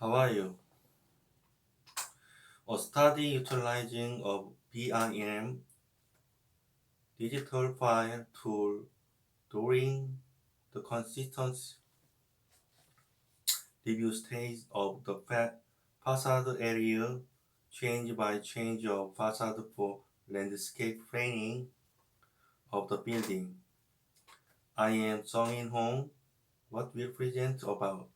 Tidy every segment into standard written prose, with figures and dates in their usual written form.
How are you? A study utilizing a BIM digital file tool during the consistency review stage of the facade area change by change of facade for landscape framing of the building. I am Seong-In Hong. What will present about?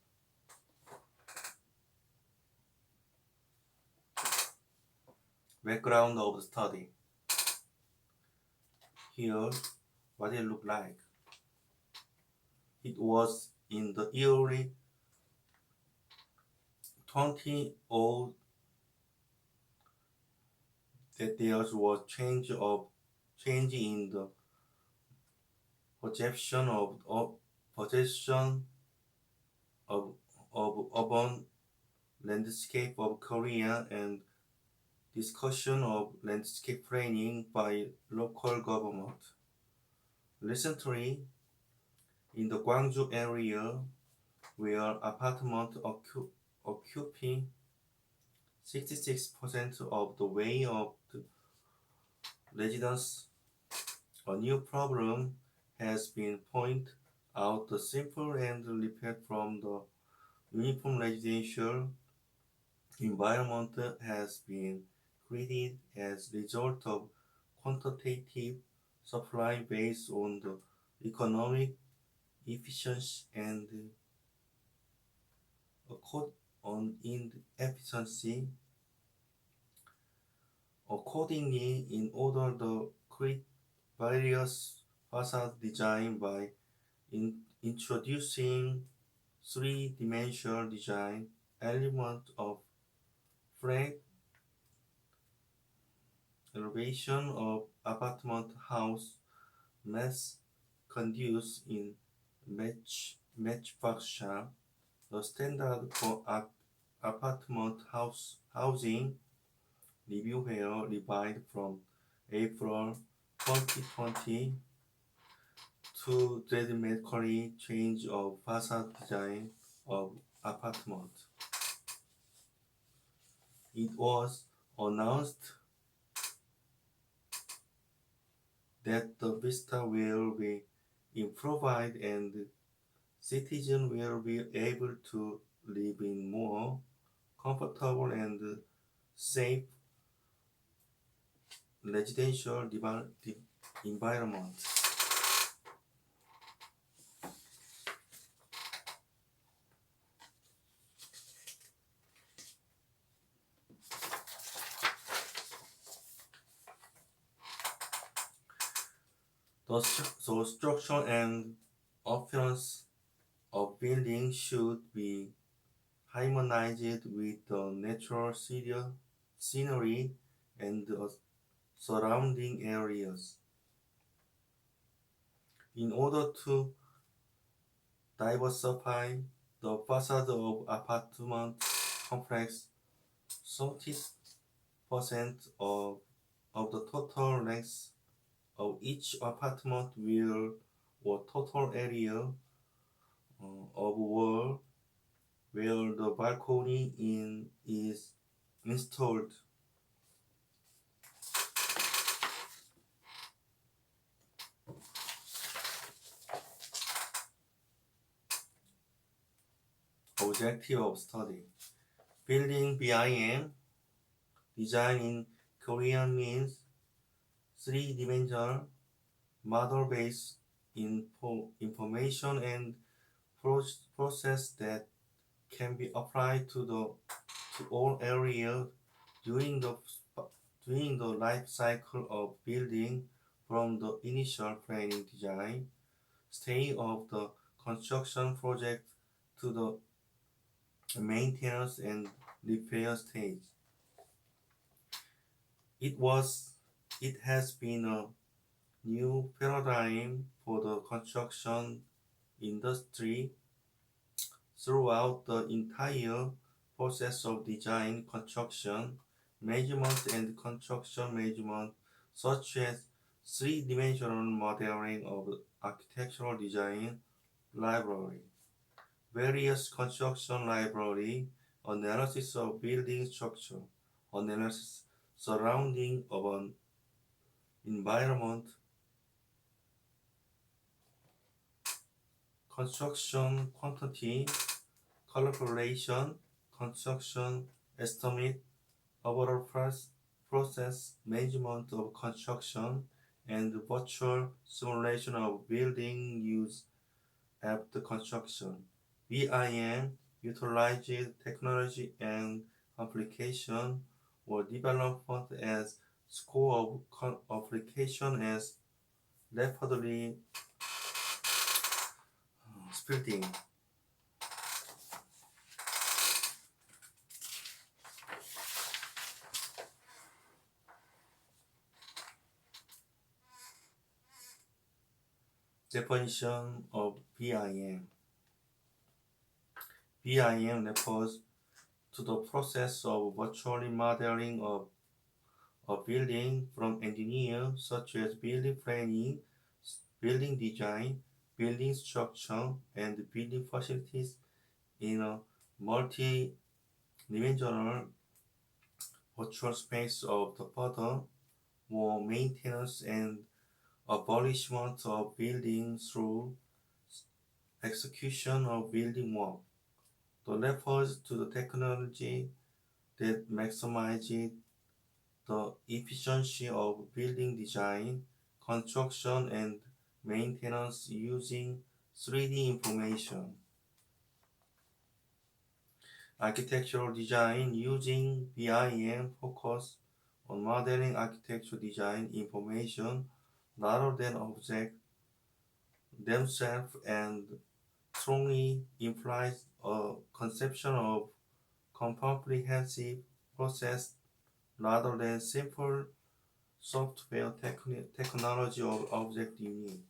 Background of the study. Here, what it looked like. It was in the early 2000 that there was change in the perception of urban landscape of Korea and discussion of landscape planning by local government. Recently, in the Gwangju area, where apartments occupying 66% of the way of the residents, a new problem has been pointed out. The simple and repair from the uniform residential environment has been created as a result of quantitative supply based on the economic efficiency and on inefficiency. Accordingly, in order to create various facade design by introducing three-dimensional design element of flat elevation of apartment house mass conduce in matchbox shop, the standard for apartment housing review here revised from April 2020 to dramatically change of facade design of apartment. It was announced that the vista will be improved and citizens will be able to live in more comfortable and safe residential environment. The structure and appearance of buildings should be harmonized with the natural scenery and the surrounding areas. In order to diversify the facade of apartment complex, 30% of the total length of each apartment will or total area of wall where the balcony is installed. Objective of study. Building BIM design in Korean means three-dimensional model-based information and process that can be applied to all areas during the life cycle of building, from the initial planning design stage of the construction project to the maintenance and repair stage. It has been a new paradigm for the construction industry throughout the entire process of design, construction, management, and construction management, such as three-dimensional modeling of architectural design library, various construction library, analysis of building structure, analysis surrounding of an environment, construction quantity, calculation, construction estimate, overall process management of construction, and virtual simulation of building use after construction. BIM utilizes technology and application or development as scope of application as rapidly splitting. Definition of BIM. BIM refers to the process of virtually modeling a building from engineers such as building planning, building design, building structure, and building facilities in a multi-dimensional virtual space of the further more maintenance and abolishment of buildings through execution of building work. The refers to the technology that maximizes the efficiency of building design, construction, and maintenance using 3D information. Architectural design using BIM focus on modeling architectural design information rather than objects themselves and strongly implies a conception of comprehensive process rather than simple software technology of object unit.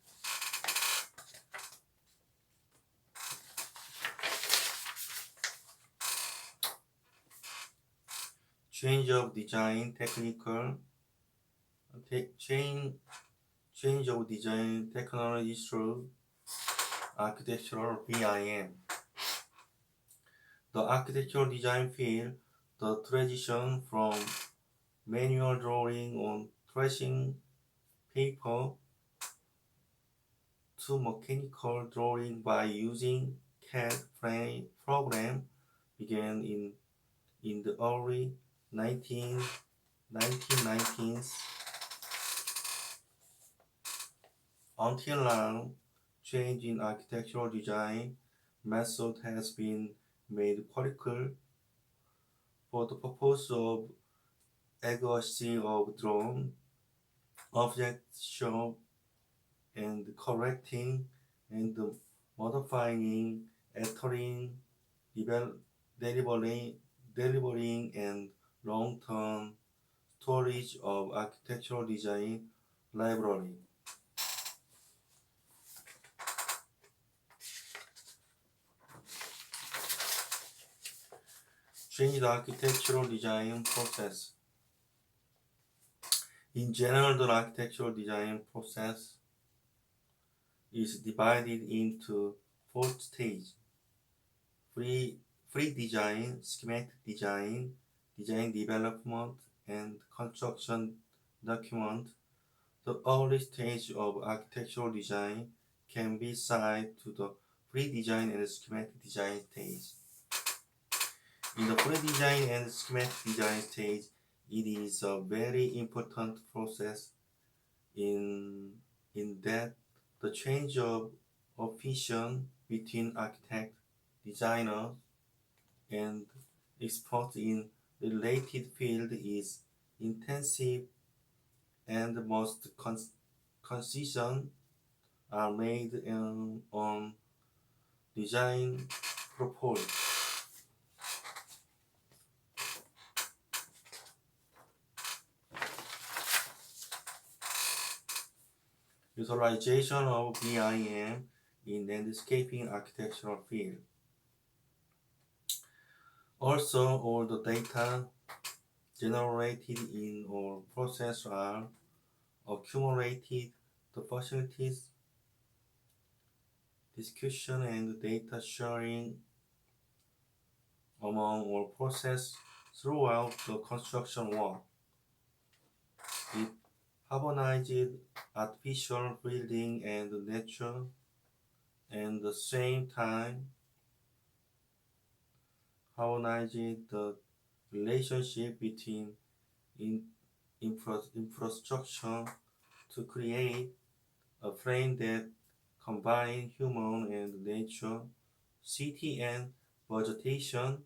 Change of design technical change of design technology through architectural BIM. The architectural design field, the transition from manual drawing on tracing paper to mechanical drawing by using CAD program began in the early 1990s. Until now, change in architectural design method has been made critical for the purpose of accuracy of drawn objects and correcting and modifying, altering, delivering and long-term storage of architectural design library. Change the architectural design process. In general, the architectural design process is divided into 4 stages: pre-design, schematic design, design development, and construction document. The early stage of architectural design can be assigned to the pre-design and schematic design stage. In the pre-design and schematic design stage, it is a very important process in that the change of vision between architect, designer, and experts in related field is intensive, and most concessions are made on design proposal. Utilization of BIM in landscaping architectural field. Also, all the data generated in our process are accumulated. The facilities discussion and data sharing among all processes throughout the construction work. It harmonized artificial building and nature, and at the same time harmonized the relationship between infrastructure to create a frame that combines human and nature, city and vegetation,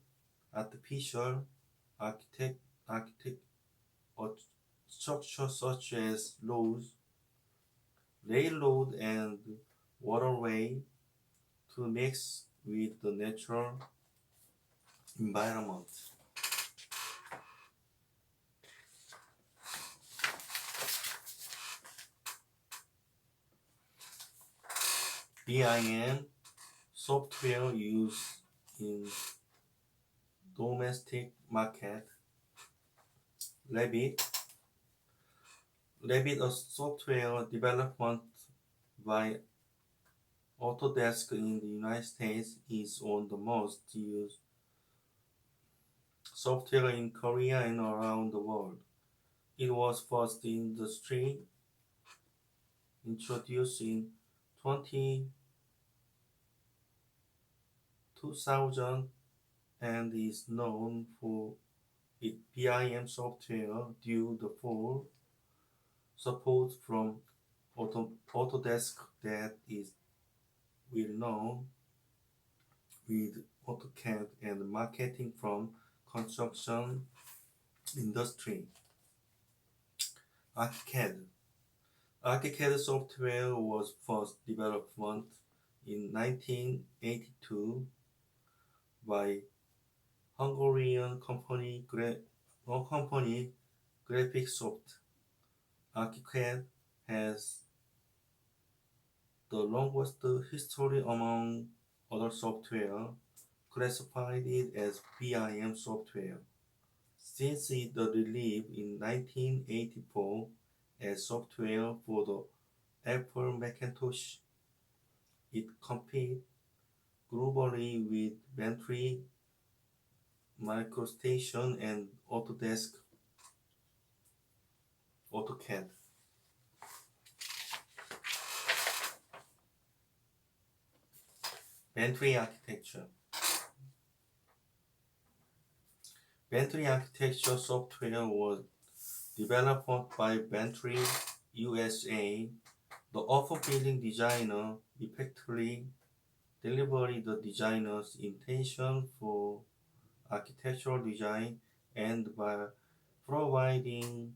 artificial architect or structures such as roads, railroad, and waterway to mix with the natural environment. BIM software used in domestic market. Revit. Revit, a software development by Autodesk in the United States, is one of the most used software in Korea and around the world. It was first industry introduced in 2000 and is known for its BIM software due to full support from Autodesk that is well known with AutoCAD and marketing from construction industry. ArchiCAD. ArchiCAD software was first developed in 1982 by Hungarian company Graphisoft. ArchiCAD has the longest history among other software, classified it as BIM software. Since its release in 1984 as software for the Apple Macintosh, it competes globally with Bentley, MicroStation, and Autodesk AutoCAD. Bentley architecture. Bentley architecture software was developed by Bentley USA. The often building designer effectively delivered the designer's intention for architectural design, and by providing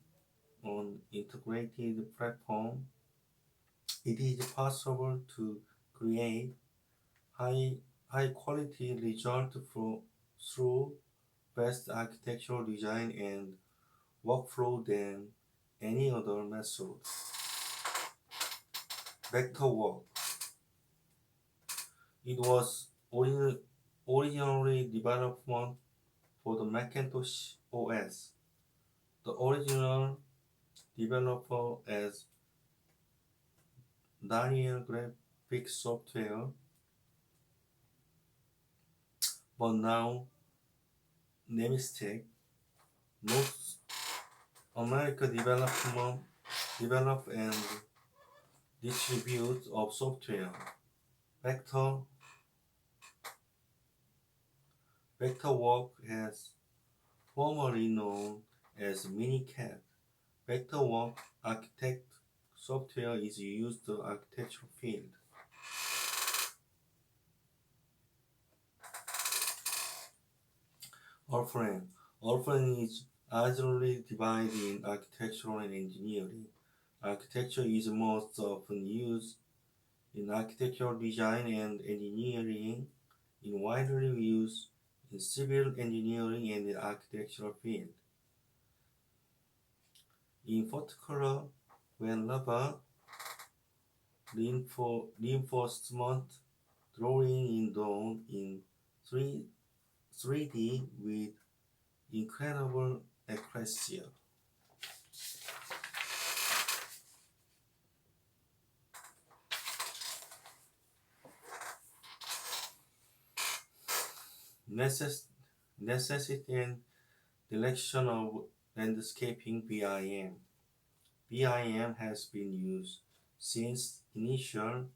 an integrated platform, it is possible to create high quality results through best architectural design and workflow than any other method. Vectorworks. It was originally developed for the Macintosh OS. The original developer as Daniel Graphics Software, but now namesake, North America develop and distribute of software. Vectorworks has formerly known as MiniCAD. Vectorworks architect software is used in the architectural field. Orphan is largely divided in architectural and engineering. Architecture is most often used in architectural design and engineering, in widely used in civil engineering and the architectural field. In particular, when rubber reinforcement drawing is done in 3D with incredible accuracy. necessity and direction of landscaping BIM. BIM has been used since initial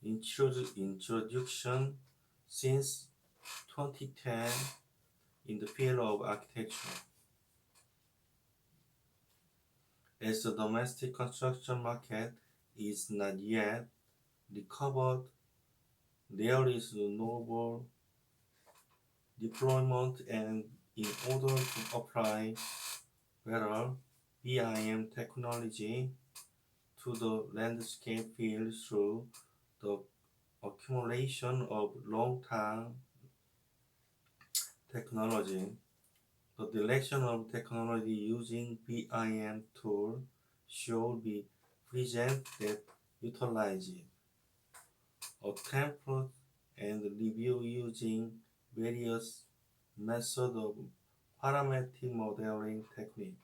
introduction since 2010 in the field of architecture. As the domestic construction market is not yet recovered, there is a novel deployment, and in order to apply better BIM technology to the landscape field through the accumulation of long-term technology, the direction of technology using BIM tool should be present that utilize it. A template and review using various methods of parametric modeling technique.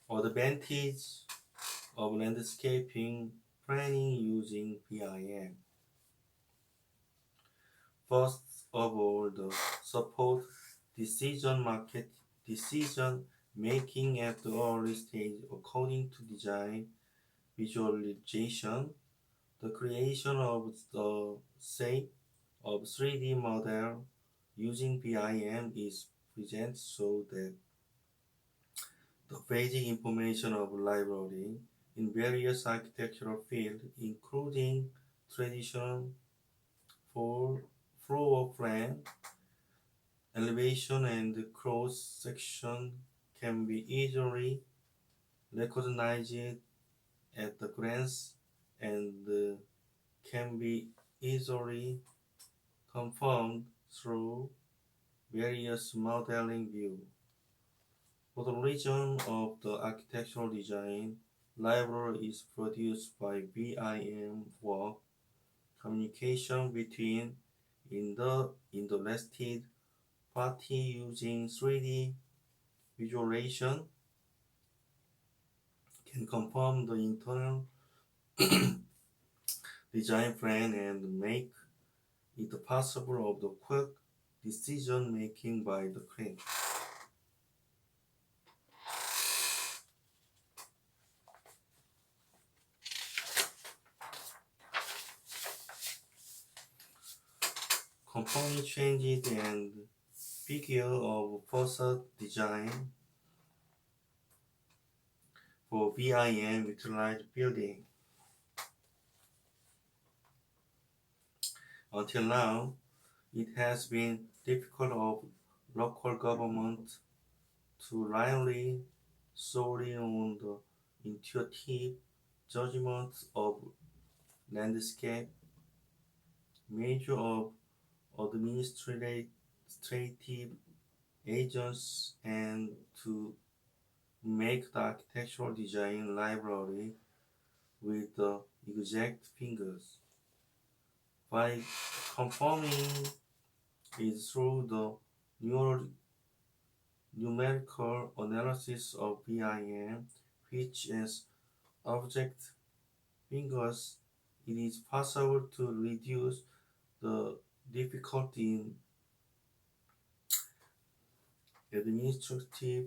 Advantage of landscaping planning using BIM. First of all, the support decision making at the early stage according to design visualization. The creation of the shape of 3D model using BIM is present so that the basic information of library in various architectural fields, including traditional floor plan, elevation, and cross section, can be easily recognized at the glance and can be easily confirmed through various modeling views. For the reason of the architectural design, library is produced by BIM work, communication between interested party using 3D visualization can confirm the internal design plan and make it possible of the quick decision making by the client. Component changes and figure of facade design for BIM utilized building. Until now, it has been difficult of local government to rely solely on the intuitive judgment of landscape measure of administrative agents and to make the architectural design library with the exact figures. By conforming it through the numerical analysis of BIM, which as object figures, it is possible to reduce the difficulty in administrative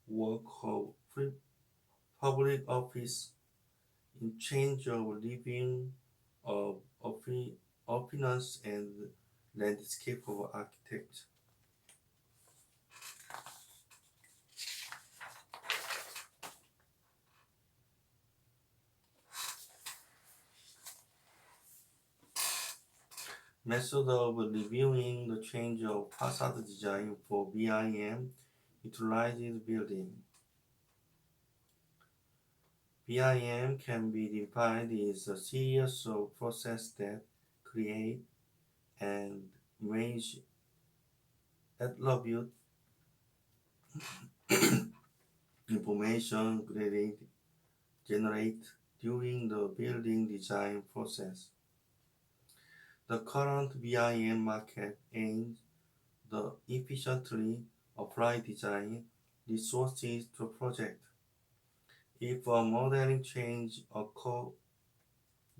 work of public office in change of living of opinions and landscape of architect. Method of reviewing the change of facade design for BIM utilizes building. BIM can be defined as a series of processes that create and manage attribute information generate during the building design process. The current BIM market aims to efficiently apply design resources to project. If a modeling change occurs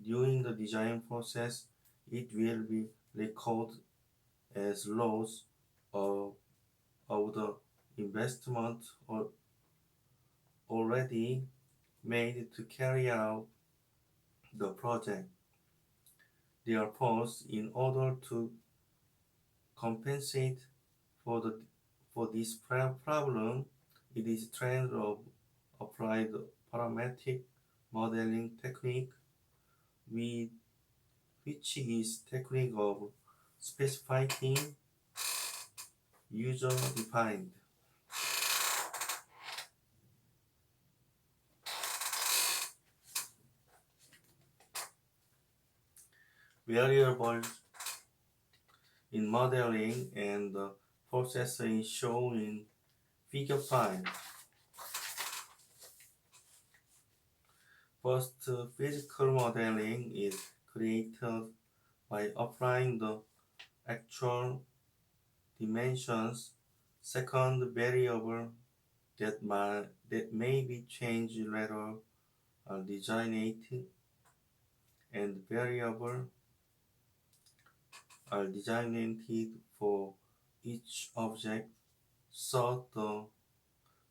during the design process, it will be recorded as loss of, of the investment already made to carry out the project. Therefore, in order to compensate for the for this problem, it is trend of applied parametric modeling technique, with, which is technique of specifying user-defined variables in modeling, and the process is shown in Figure 5. First, physical modeling is created by applying the actual dimensions. Second, variable that may be changed later are designated, and variable are designated for each object, so the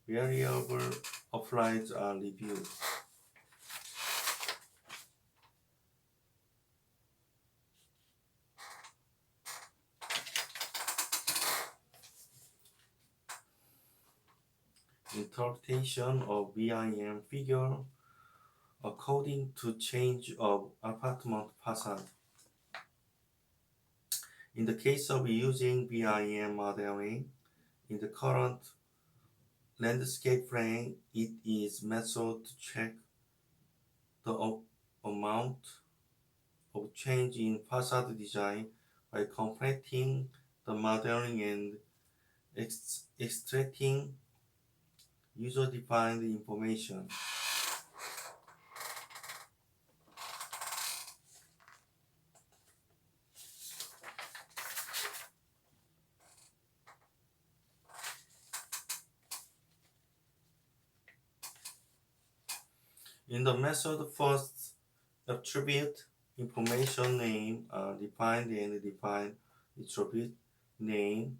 variable applied are reviewed. Interpretation of BIM figure according to change of apartment facade. In the case of using BIM modeling in the current landscape frame, it is method to check the amount of change in facade design by completing the modeling and extracting user-defined information. In the method, first attribute information name are defined, and define attribute name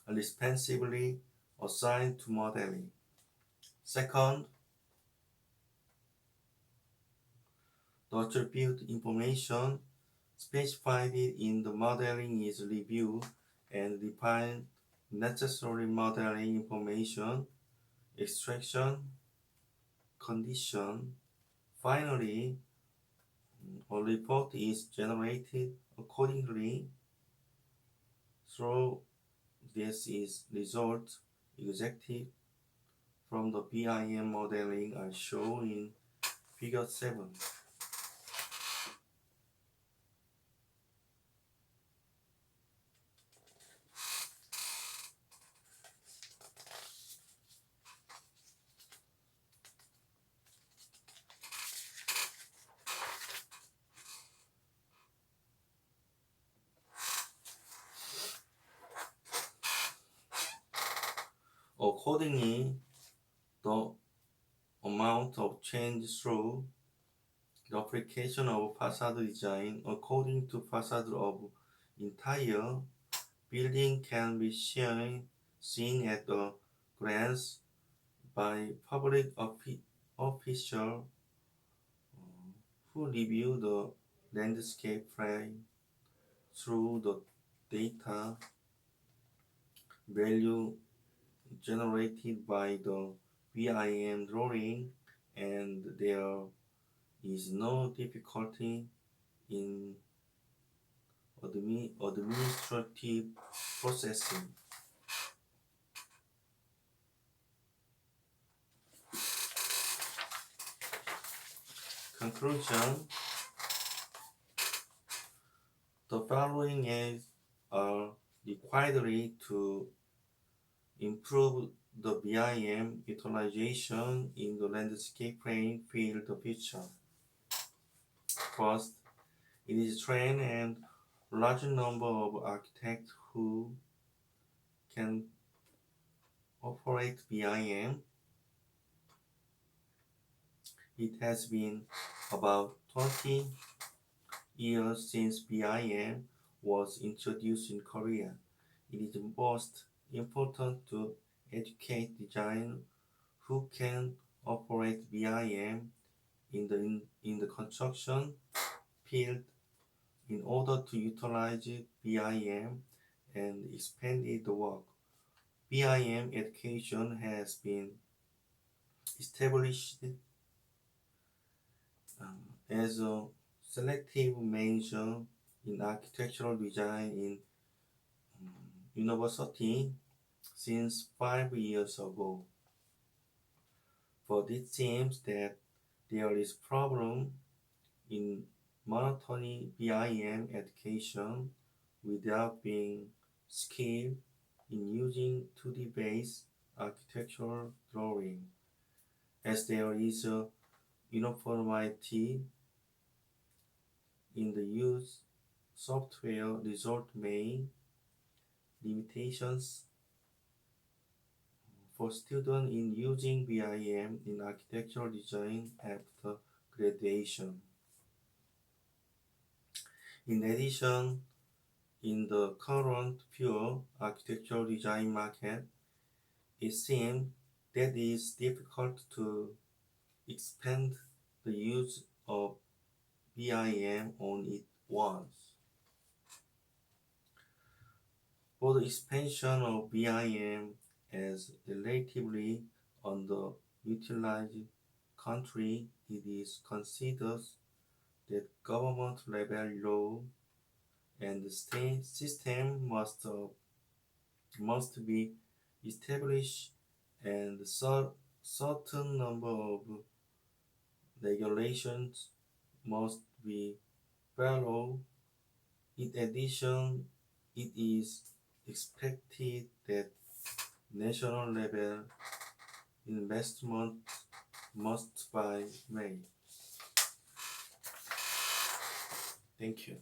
are responsibly assigned to modeling. Second, the attribute information specified in the modeling is reviewed and define necessary modeling information, extraction, condition. Finally, a report is generated accordingly. So this is result extracted from the BIM modeling are shown in Figure 7. Accordingly, the amount of change through the application of facade design according to facade of entire building can be seen at a glance by public officials who review the landscape frame through the data value generated by the BIM drawing, and there is no difficulty in administrative processing. Conclusion: the following are required to improve the BIM utilization in the landscape frame field future. First, it is trained and large number of architects who can operate BIM. It has been about 20 years since BIM was introduced in Korea. It is most important to educate designers who can operate BIM in the construction field in order to utilize BIM and expand its work. BIM education has been established as a selective major in architectural design in university since 5 years ago. But it seems that there is problem in monotony BIM education without being skilled in using 2D based architectural drawing, as there is a uniformity in the use software result may limitations for students in using BIM in architectural design after graduation. In addition, in the current pure architectural design market, it seems that it is difficult to expand the use of BIM on its once. For the expansion of BIM as a relatively underutilized country, it is considered that government level law and the state system must be established and certain number of regulations must be followed. In addition, it is expected that national level investment must be made. Thank you.